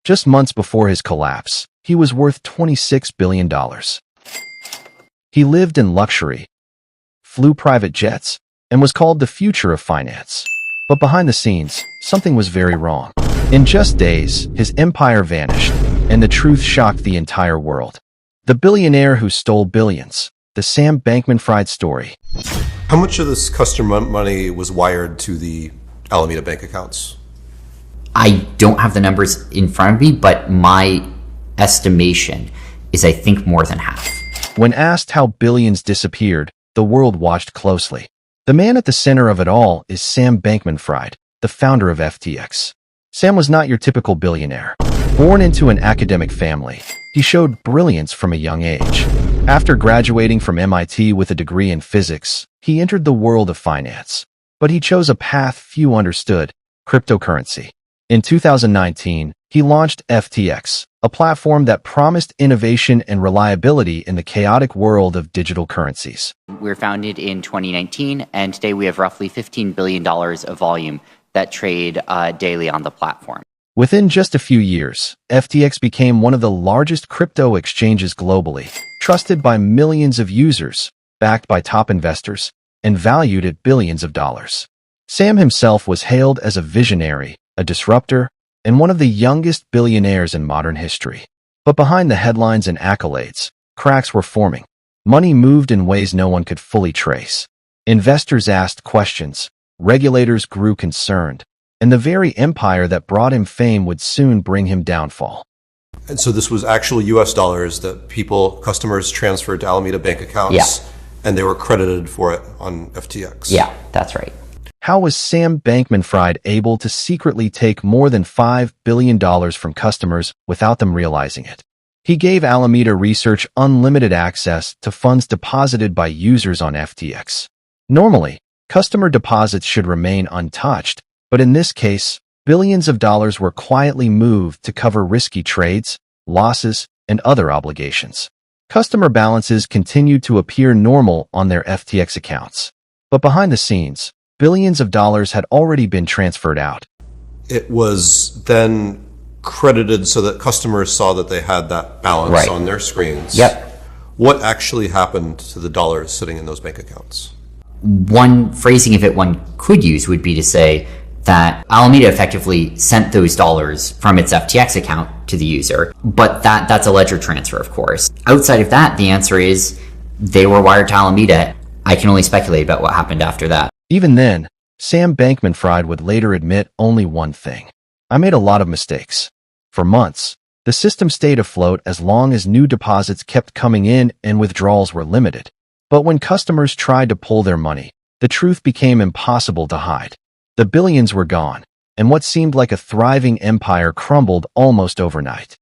Just months before his collapse, he was worth $26 billion. He lived in luxury, flew private jets, and was called the future of finance. But behind the scenes, something was very wrong. In just days, his empire vanished, and the truth shocked the entire world. The billionaire who stole billions. The Sam Bankman-Fried story. How much of this customer money was wired to the Alameda bank accounts? I don't have the numbers in front of me, but my estimation is I think more than half. When asked how billions disappeared, the world watched closely. The man at the center of it all is Sam Bankman-Fried, the founder of FTX. Sam was not your typical billionaire. Born into an academic family, he showed brilliance from a young age. After graduating from MIT with a degree in physics, he entered the world of finance. But he chose a path few understood: cryptocurrency. In 2019, he launched FTX, a platform that promised innovation and reliability in the chaotic world of digital currencies. We were founded in 2019, and today we have roughly $15 billion of volume that trade daily on the platform. Within just a few years, FTX became one of the largest crypto exchanges globally, trusted by millions of users, backed by top investors, and valued at billions of dollars. Sam himself was hailed as a visionary, a disruptor, and one of the youngest billionaires in modern history. But behind the headlines and accolades, cracks were forming. Money moved in ways no one could fully trace. Investors asked questions, regulators grew concerned, and the very empire that brought him fame would soon bring him downfall. And so this was actual US dollars that customers transferred to Alameda bank accounts, Yeah. and they were credited for it on FTX. Yeah, that's right. How was Sam Bankman-Fried able to secretly take more than $5 billion from customers without them realizing it? He gave Alameda Research unlimited access to funds deposited by users on FTX. Normally, customer deposits should remain untouched, but in this case, billions of dollars were quietly moved to cover risky trades, losses, and other obligations. Customer balances continued to appear normal on their FTX accounts. But behind the scenes, billions of dollars had already been transferred out. It was then credited so that customers saw that they had that balance Right. on their screens. Yep. What actually happened to the dollars sitting in those bank accounts? One phrasing of it one could use would be to say that Alameda effectively sent those dollars from its FTX account to the user, but that's a ledger transfer, of course. Outside of that, the answer is they were wired to Alameda. I can only speculate about what happened after that. Even then, Sam Bankman-Fried would later admit only one thing: "I made a lot of mistakes." For months, the system stayed afloat as long as new deposits kept coming in and withdrawals were limited. But when customers tried to pull their money, the truth became impossible to hide. The billions were gone, and what seemed like a thriving empire crumbled almost overnight.